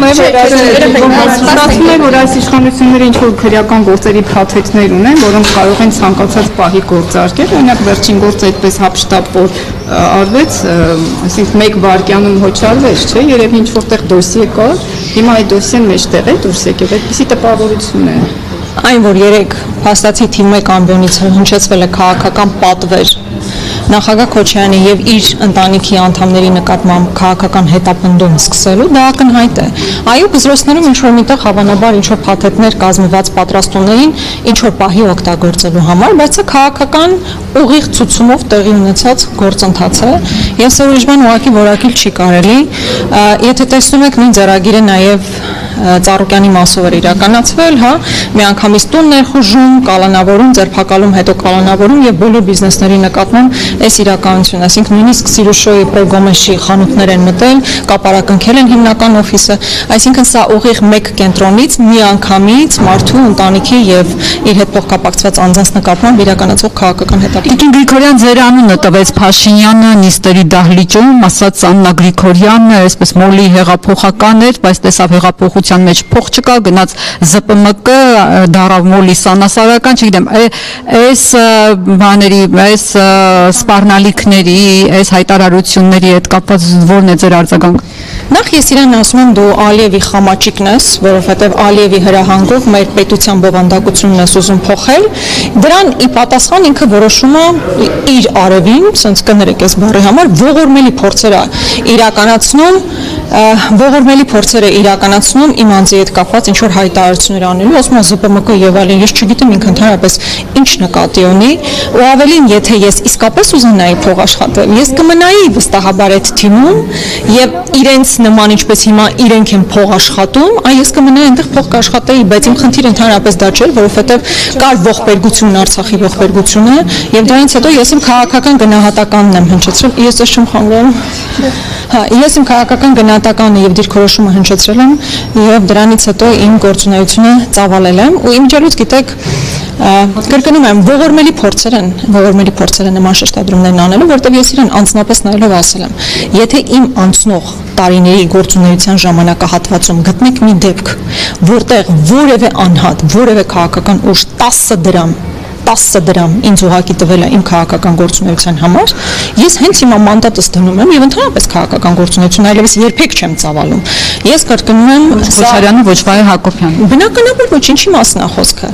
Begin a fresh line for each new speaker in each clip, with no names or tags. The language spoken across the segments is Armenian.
Ստացվում է, որ այս իշխանությունները ինչ-որ քրեական գործերի փաթեթներ ունեն, որոնք կարող են ցանկացած պահի գործարկել, օրինակ վերջին գործը այդպես հապշտապոր արվեց, այսինքն 1 վայրկյանում հոչարվեց, չէ, երևի ինչ-որտեղ դոսիե կար, հիմա այդ դոսիեն մեջտեղ է դուրս եկել, այդպիսի տպավորություն է։
Այն, որ 3 փաստացի թիվ 1 ամբիոնից հնչեցվել է քաղաքական պատվեր նախագահ Քոչարյանի եւ իր ընտանիքի անդամների նկատմամբ քաղաքական հետապնդում սկսելու, դա ակնհայտ է։ Այո, բզրոցներում ինչ-որ միտեղ հավանաբար ինչ-որ փաթեթներ կազմված պատրաստումներին ինչ-որ պահի օգտագործելու համար, բայց սա քաղաքական ուղիղ ցուցումով տեղի ունեցած գործընթաց է եւ սա ուրիշ բան ուղղակի որակել չի կարելի։ Եթե տեսնում եք նույն ձեռագիրը նաեւ Ծառուկյանի մասով էր իրականացվել, հա, միանգամից տուն ներխուժում, կալանավորում, ձերբակալում, հետո կալանավորում եւ բոլոր բիզնեսների նկատմամբ այս իրականությունը, այսինքն նույնիսկ Սիրուշոյի Պրոգոմեշի խանութներ են մտել, կապարակնքել են հիմնական օֆիսը, այսինքն սա ուղիղ մեկ կենտրոնից միանգամից մարդու ընտանիքի եւ իր հետ փոխկապակցված անձանց նկատմամբ իրականացող քաղաքական հետապնդում։
Տիկին Գրիգորյան, ձեր անունը տվեց Փաշինյանը նիստերի դահլիճում, ասաց Աննա Գրիգորյանը, այսպես մոլի հեղափոխական էր, բայց տեսավ հեղափոխության մեջ փող չկա, գնաց ԶՊՄԿ, դարավ մոլի սանասարական, չգիտեմ, այս բաների, այս սպառնալիքների, այս հայտարարությունների հետ կապված ո՞րն է ձեր արձագանքը։
Նախ ես իրան ասում եմ, դու Ալիևի խամաճիկն ես, որովհետև Ալիևի հրահանգով մեր պետության բովանդակությունն ես ուզում փոխել, դրան ի պատասխան ինքը որոշում է իր արևին, ասենց կներեք այս բառի համար, ողորմելի փորձեր է իրականացնում իմ անձի հետ կապված ինչ-որ հայտարարություններ անելու, ասում է ԶՊՄԿ եւ այլն, ես չգիտեմ ինքը ընդհանրապես ինչ նկատի ունի, ու ավելին, եթե ես իսկապես ուզենայի փող աշխատել, ես կմնայի վստահաբար այդ թիմում եւ իրենց նման ինչպես հիմա իրենք են փող աշխատում, ես կմնայի այնտեղ փող կաշխատեի, բայց իմ խնդիրը ընդհանրապես դա չէր, որովհետեւ կար ողբերգությունն, Արցախի ողբերգությունը եւ դրանից հետո ես իմ քաղաքական գնահատականն եմ հնչեցրել, ես ես չեմ խանգարում։ Հա, ես իմ քաղաքական գնահատականը եւ դիրքորոշումը հնչեցրել եմ եւ դրանից հետո իմ գործունեությունը ծավալել եմ ու իմջալուց գիտեք կրկնում եմ ողորմելի փորձեր են նման շեշտադրումներն անելու, որտեղ ես իրեն անձնապես նայելով ասել եմ, եթե իմ անցնող տարիների գործունեության ժամանակահատվածում գտնեք մի դեպք, որտեղ որևէ անհատ, որևէ քաղաքական ուժ 10 դրամ ինձ ուղղակի տվել է իմ քաղաքական գործունեության համար, ես հենց հիմա մանդատս դնում եմ եւ ընդհանրապես քաղաքական գործունեություն այլևս երբեք չեմ ծավալում։ Ես կրկնում եմ
Քոչարյանը ոչ Վահե Հակոբյանը։
Բնականաբար ոչ, ինչի մասն է խոսքը։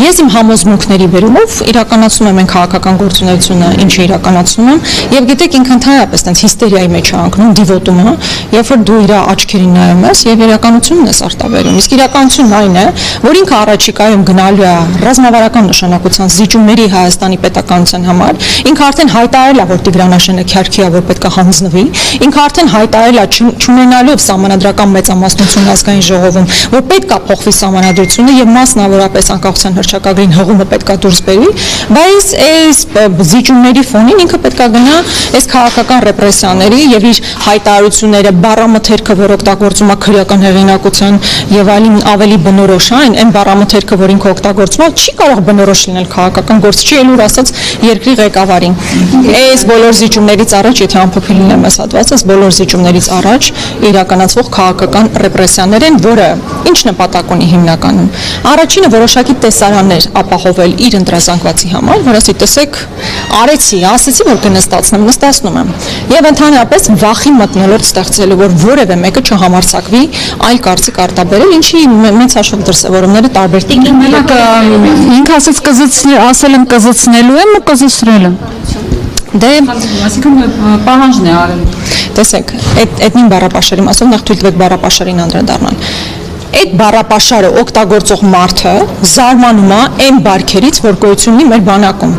Ես իմ համոզմունքների վերումով իրականացնում եմ այն քաղաքական գործունեությունը, ինչը իրականացնում եմ, եւ գիտեք ինքը ընդհանրապես տենց հիստերիայի մեջ է անկնում, դիվոտում է, երբ որ դու իր աչքերին նայում ես եւ իրականությունն ես արտաբերում։ Իսկ իրականությունն այն է, որ ինքը առաջիկայում գնալու է ռազմավարական նշանակության զիջումների Հայաստանի պետականության համար, ինքը արդեն հայտարարել է, որ Տիգրան Աշենը քյարքի է, որ պետք է հանձնվի, ինքը արդեն հայտարարել է չունենալով սահմանադրական մեծամասնություն ազգային ժողովում, որ պետք է փոխվի սահմանադրությունը եւ մասնավորապես անկախության հռչակագրին հղումը պետք է դուրս բերի, բայց այս զիջումների ֆոնին ինքը պետք է գնա այս քաղաքական ռեպրեսիաների եւ իր հայտարարությունները, բառամթերքը, որ օգտագործում է քրեական հեղինակության եւ այլն ավելի բնորոշ այն բառամթերքը, որ ինքը օգտագործում է, չի կարող բնորոշ լինել քաղաքական գործ, չի ելուր ասած երկրի ղեկավարին։ Այս բոլոր զիջումներից առաջ, եթե ամփոփի լինեմ այս հատվածը, բոլոր զիջումներից առաջ իրականացվող քաղաքական ռեպրեսիաներ են, որը ինչ նպատակ ունի հիմնականում։ Առաջինը որոշակի տեսարաններ ապահովել իր ընտրազանգվածի համար, որ ասի տեսեք, արեցի, ասեցի, որ կնստացնեմ, նստացնում եմ։ Եվ ընդհանրապես վախի մթնոլորտ ստեղծելու, որ որևէ մեկը չհամարձակվի այլ կարծիք արտաբերել, ինչի մեծ հաշվով դրսևորումները տարբեր տիպի։
Ինքը ասել եմ կզցնելու եմ ու կզցրել եմ։
Դե,
այսինքն պահանջն է արել։
Տեսեք, այդ նույն բառապաշարի մասով նախ թույլ տվեք բառապաշարին անդրադառնալ։ Այդ բառապաշարը օգտագործող մարդը զարմանում է այն բարքերից, որ գոյություն ունի մեր բանակում։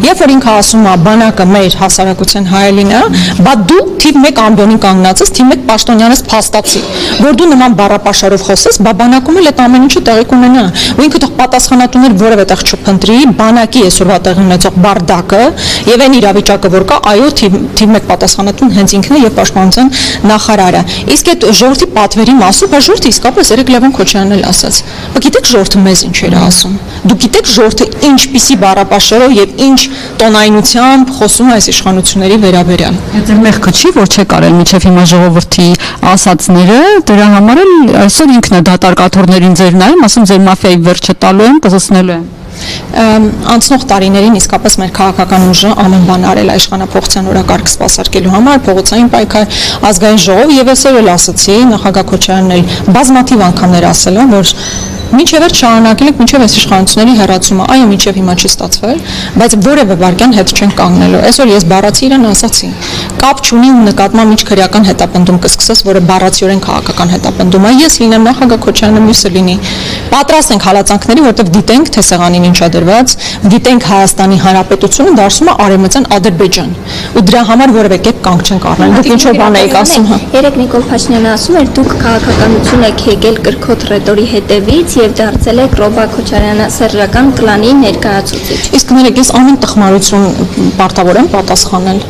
Երբ որ ինքը ասում է բանակը մեր հասարակության հայելին է, բա դու թիվ 1 ամբիոնին կանգնած ես, թիվ 1 պաշտոնյանս փաստացի, որ դու նման բառապաշարով խոսես, բա բանակում էլ այդ ամեն ինչը տեղի կունենա։ Ու ինքը թող պատասխանատուներ որևէ տեղ չփնտրի, բանակի այսօրվա տեղի ունեցող բարդակը եւ այն իրավիճակը, որ կա, այո, թիվ 1 պատասխանատուն հենց ինքն է եւ պաշտպանության նախարարը։ Իսկ այդ ժողովրդի պատվերի մասով, ժողովրդը իսկապես երեք Լևոն Քոչարյանն էլ ասաց, բայց գիտեք ժողովուրդը մեզ ինչ էր ասում։ Դուք գիտեք ժողովուրդը ինչպիսի բառապաշարով եւ ինչ տոնայնությամբ խոսում է այս իշխանությունների վերաբերյալ։
Ձեր մեղքը չի, որ չեք արել մինչև հիմա ժողովրդի ասածները, դրա համար էլ այսօր ինքն է դատարկաթորներին ձեր նայում, ասում ձեր մաֆիայի վերջը տալու են, կզսնելու են։
Անցնող տարիներին իսկապես մեր քաղաքական ուժը ամեն բան արել իշխանապողության օրակարգ սպասարկելու համար, փողոցային պայքար, ազգային ժողով եւ այսօր էլ ասացի, նախագահ Քոչարյանն էլ բազմաթիվ անգամներ ասել է, որ մինչև այդ շարունակել եք մինչև այս իշխանությունների հեռացումը, այո, մինչև հիմա չի ստացվել, բայց որևէ վարքյան հետ չեն կանգնելու։ Այսօր ես բառացի իրան ասացի, կապ չունի ու նկատմամբ ինչ քրեական հետապնդում կսկսես, որը բառացիորեն քաղաքական հետապնդում է։ Ես լինեմ նախագահ Քոչարյանը, մյուսը լինի։ Պատրաստ ենք հալածանքների, որտեղ դիտենք, թե սեղանին ինչ է դրված, դիտենք Հայաստանի Հանրապետությունը դարձում է արևմտյան Ադրբեջան։ Ու դրա համար որևէ կերպ կանգ չենք առնել։ Դուք ինչ որ բան եք ասում, հա։
Երեք Նիկոլ Փաշինյանը ասում էր, դուք քաղաքականություն եք եկել կրքոտ ռետորի հետևից եւ դարձել եք Ռոբա Քոչարյանը-սերժական կլանի ներկայացուցիչ։
Իսկ ներեք, ես ամեն տխմարություն պարտավոր եմ պատասխանել։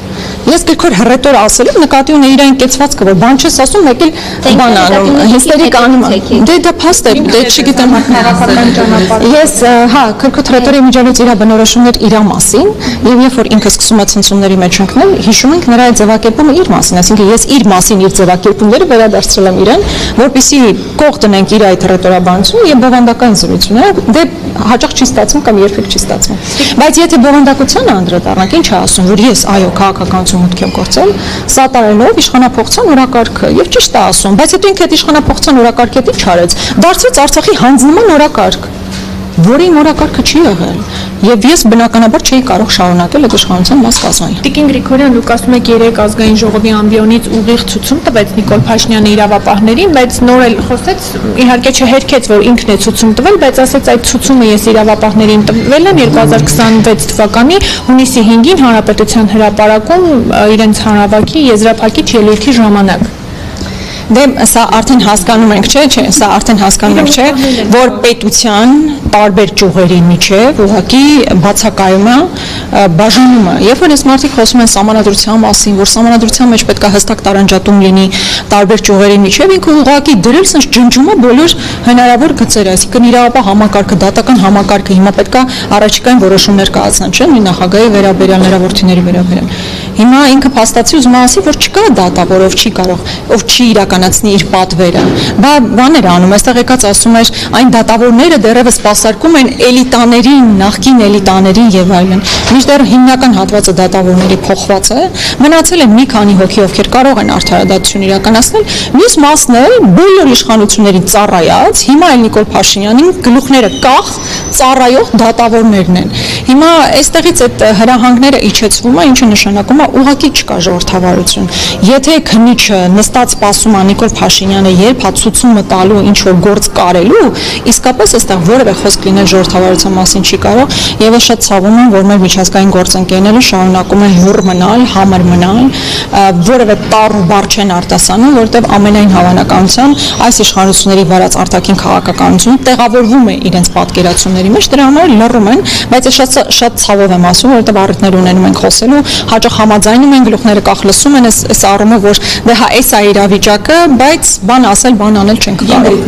Ես կրքոր հռետոր ասել եմ, նկատի ունի իրեն կեցվածքը, որ բան չես ասում, մեկ էլ բան անում, հիստերիկ անում։ Դե դա փաստ է, դե չգիտեմ քաղաքական ճանապարհ։ Ես, հա, կրքոտ հռետորի միջոցով իր բնորոշումներ իր մասին, եւ երբ որ ինքը սկսում է ցնցումների մեջ ընկնել, հիշում ենք նրա ձևակերպումը իր մասին, այսինքն ես իր մասին իր ձևակերպումները վերադարձրել եմ իրեն, որպեսզի կող տնենք իր այդ հռետորաբանությունը եւ բովանդակային զրույցները, դե հաճախ չի ստացվում կամ երբեք չի ստացվում։ Բայց եթե բովանդակությանը անդրադառնանք, ինչ է ասում, որ ես այո քաղաքականություն մուտք եմ գործել, սատարելով իշխանապողության օրակարգը, եւ ճիշտ է ասում, բայց հետո ինքը այդ իշխանապողության օրակարգը ինչ արեց, դարձրեց Արցախի հանձնման օրակարգ, որի օրակարգը չի եղել, եւ ես բնականաբար չէի կարող շարունակել այդ իշխանության մաս կազմել։
Տիկին Գրիգորյան, դուք ասում եք 3 ազգային ժողովի ամբիոնից ուղիղ ցուցում տվեց Նիկոլ Փաշինյանի իրավապահներին, բայց նոր էլ խոսեց, իհարկե չհերքեց, որ ինքն է ցուցում տվել, բայց ասեց այդ ցուցումը ես իրավապահներին տվել եմ 2026 թվականի հունիսի 5-ին Հանրապետության հրապարակում իրենց հանրավակի եզրափակիչ ելույթի ժամանակ։
Դե սա արդեն հասկանում ենք, չէ, սա արդեն հասկանում ենք, չէ, որ պետության տարբեր ճյուղերի միջև ուղղակի բացակայում է բաժանումը։ Երբ որ այս մարդիկ խոսում են սահմանադրության մասին, որ սահմանադրության մեջ պետք է հստակ տարանջատում լինի տարբեր ճյուղերի միջև, ինքը ուղղակի դրել սենց ջնջում է բոլոր հնարավոր գծերը, այսինքն իրավապահ համակարգը, դատական համակարգը հիմա պետք է առաջիկային որոշումներ կայացնեն, չէ, մի նախագահի վերաբերյալ, նրա որդիների վերաբերյալ։ Հիմա ինքը փաստացի ուզում է ասի, որ չկա դատավոր, ով չի կարող, ով չի իրականացնի իր պատվերը։ Բաներ անում, այստեղ եկած ասում էր, այն դատավորները դեռևս սպասարկում են էլիտաներին, նախկին էլիտաներին եւ այլն։ Մինչդեռ հիմնական հատվածը դատավորների փոխված է, մնացել են մի քանի հոգի, ովքեր կարող են արդարադատություն իրականացնել, մյուս մասն էլ բոլոր իշխանություններին ծառայած, հիմա էլ Նիկոլ Փաշինյանին գլուխները կախ ծառայող դատավորներն են։ Հիմա այստեղից այդ հրահանգները իջեցվում է, ինչը նշանակում է ուղղակի չկա ժողովրդավարություն։ Եթե քննիչը նստած սպասում է Նիկոլ Փաշինյանը երբ հացուցումը տալու ինչ որ գործ կարելու, իսկապես այստեղ որևէ խոսք լինել ժողովրդավարության մասին չի կարող, եւ ես շատ ցավում եմ, որ մեր միջազգային գործընկերները շարունակում են լուռ մնալ, համր մնալ, որևէ տառ ու բառ չեն արտասանում, որովհետեւ ամենայն հավանականությամբ այս իշխանությունների վարած արտաքին քաղաքականությունը տեղավորվում է իրենց պատկերացումների մեջ, դրա համար լռում են, բայց ես շատ ցավով եմ ասում, որովհետեւ առիթներ ունենում ենք խոսելու, հաճախ համաձայնում են, գլուխները կախ լսում են, այս առումով որ դե հա էս է իրավիճակը, բայց բան ասել, բան անել չենք կարող։